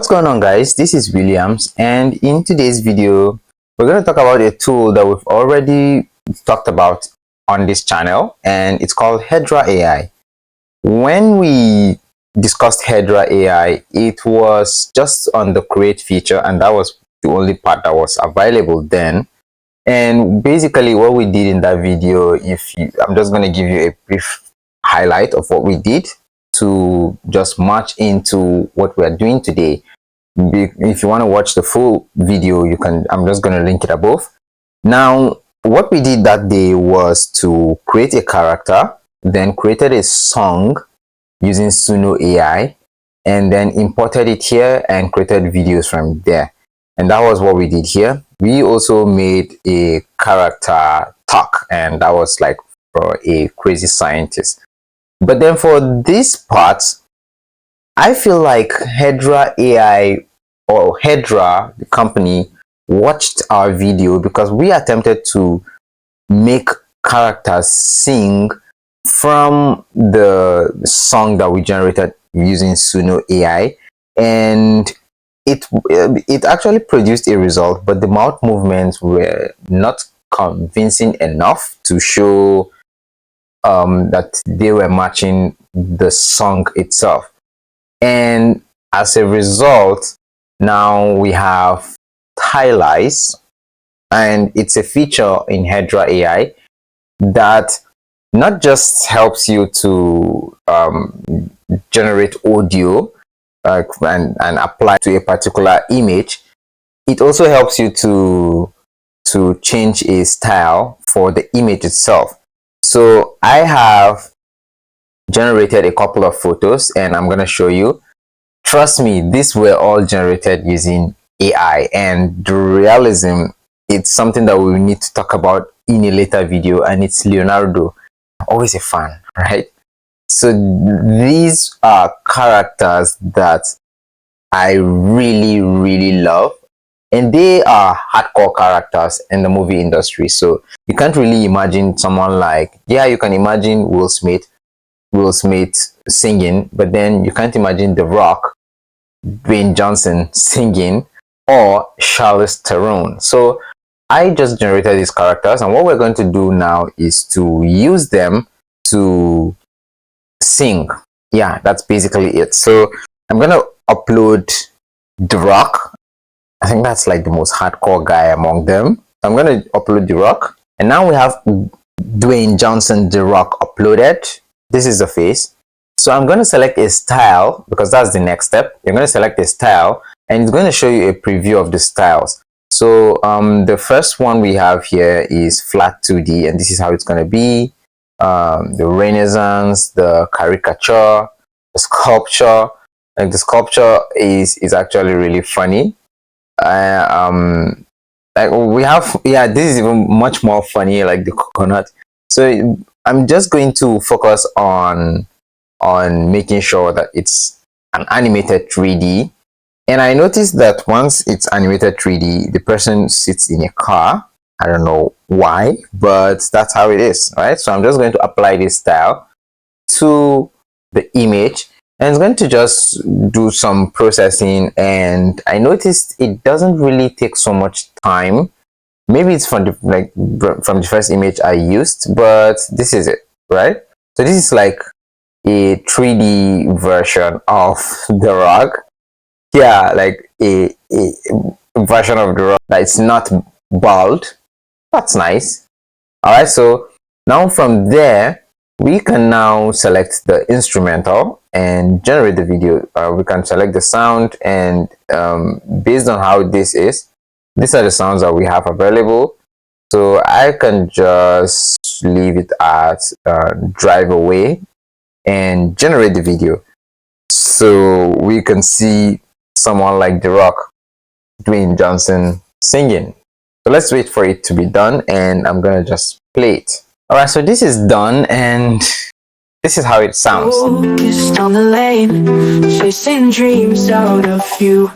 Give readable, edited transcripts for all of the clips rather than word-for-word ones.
What's going on, guys? This is Williams, and in today's video we're going to talk about a tool that we've already talked about on this channel, and it's called Hedra AI. When we discussed Hedra AI, it was just on the create feature, and that was the only part that was available then. And basically what we did in that video, I'm just going to give you a brief highlight of what we did to just march into what we are doing today. If you want to watch the full video, you can. I'm just going to link it above. Now, what we did that day was to create a character, then created a song using Suno AI, and then imported it here and created videos from there. And that was what we did here. We also made a character talk, and that was like for a crazy scientist. But then for this part, I feel like Hedra AI or Hedra, the company, watched our video because we attempted to make characters sing from the song that we generated using Suno AI, and it actually produced a result, but the mouth movements were not convincing enough to show that they were matching the song itself. And as a result, now we have highlights, and it's a feature in Hedra AI that not just helps you to generate audio and apply to a particular image. It also helps you to change a style for the image itself. So I have generated a couple of photos, and I'm going to show you. Trust me, these were all generated using AI, and the realism, it's something that we need to talk about in a later video, and it's Leonardo. Always a fan, right? So these are characters that I really love, and they are hardcore characters in the movie industry. So you can't really imagine someone like, yeah, you can imagine Will Smith singing, but then you can't imagine The Rock, Dwayne Johnson singing, or Charlize Theron. So I just generated these characters, and what we're going to do now is to use them to sing. Yeah, that's basically it. So I'm gonna upload The Rock. I think that's like the most hardcore guy among them. I'm gonna upload The Rock, and now we have Dwayne Johnson, The Rock uploaded. This is the face. So I'm going to select a style because that's the next step. You're going to select a style, and it's going to show you a preview of the styles. So the first one we have here is flat 2D, and this is how it's going to be. The Renaissance, the caricature, the sculpture. Like the sculpture is actually really funny. Like we have, yeah, this is even much more funny, like the coconut. So I'm just going to focus on making sure that it's an animated 3D. And I noticed that once it's animated 3D, the person sits in a car. I don't know why, but that's how it is, right? So I'm just going to apply this style to the image, and it's going to just do some processing. And I noticed it doesn't really take so much time. Maybe it's from the first image I used, but this is it, right? So this is like a 3D version of The Rock. Yeah, like a version of The Rock that it's not bald. That's nice. All right, so now from there, we can now select the instrumental and generate the video. We can select the sound, and based on how this is, these are the sounds that we have available. So I can just leave it at drive away and generate the video. So we can see someone like The Rock, Dwayne Johnson singing. So let's wait for it to be done, and I'm gonna just play it. All right, so this is done, and this is how it sounds. Focused on the lane, chasing dreams out of you.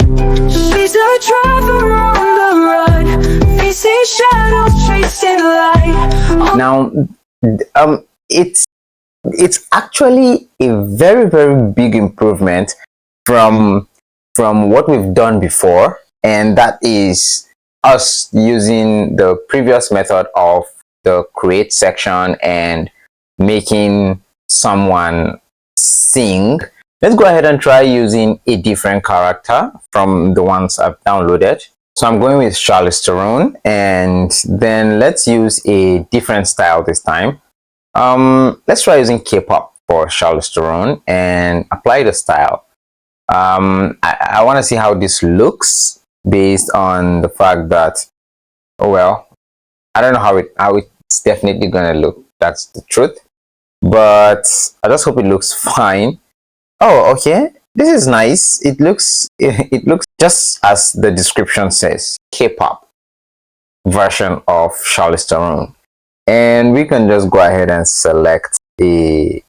She's a driver on the run, facing shadows, chasing light. Now, it's actually a very big improvement from from what we've done before, and that is us using the previous method of the create section and making someone sing. Let's go ahead and try using a different character from the ones I've downloaded. So I'm going with Charlize Theron, and then let's use a different style this time. Let's try using K-pop for Charlize Theron and apply the style. I want to see how this looks based on the fact that, oh well, I don't know how it's definitely gonna look. That's the truth, but I just hope it looks fine. Oh, okay. This is nice. It looks just as the description says, K-pop version of Charlize Theron. And we can just go ahead and select a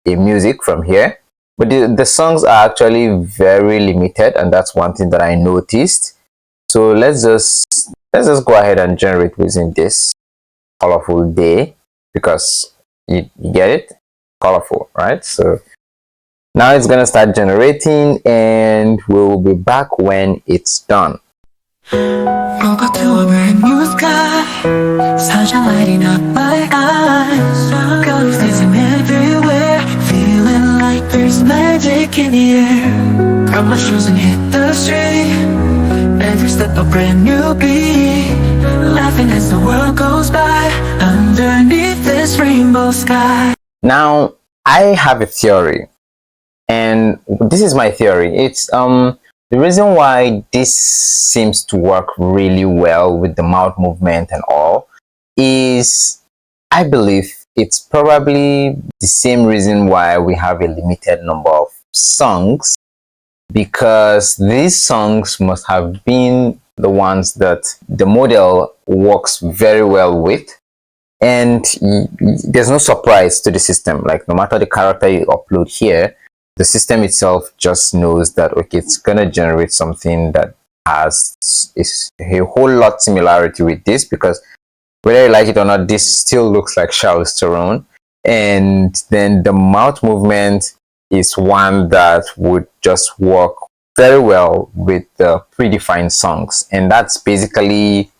music from here. But the songs are actually very limited, and that's one thing that I noticed. So let's just go ahead and generate using this colorful day, because you get it, colorful, right? So now it's gonna start generating, and we'll be back when it's done. Woke up to a brand new sky, sunshine lighting up my eyes. Colors dancing everywhere, feeling like there's magic in the air. Grab my shoes and hit the street, every step a brand new beat. Laughing as the world goes by, underneath this rainbow sky. Now I have a theory, and this is my theory. It's the reason why this seems to work really well with the mouth movement and all is, I believe it's probably the same reason why we have a limited number of songs, because these songs must have been the ones that the model works very well with, and there's no surprise to the system. Like, no matter the character you upload here, the system itself just knows that, okay, it's gonna generate something that has a whole lot similarity with this, because whether you like it or not, this still looks like Charlize Theron. And then the mouth movement is one that would just work very well with the predefined songs, and that's basically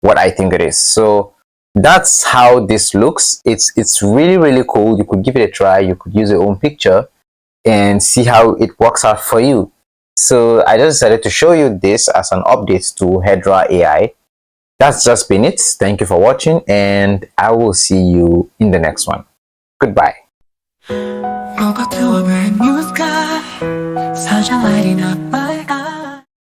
what I think it is. So that's how this looks. It's really cool. You could give it a try. You could use your own picture and see how it works out for you. So I just decided to show you this as an update to Hedra AI. That's just been it. Thank you for watching, and I will see you in the next one. Goodbye. Woke up to a brand new sky, sunshine lighting up my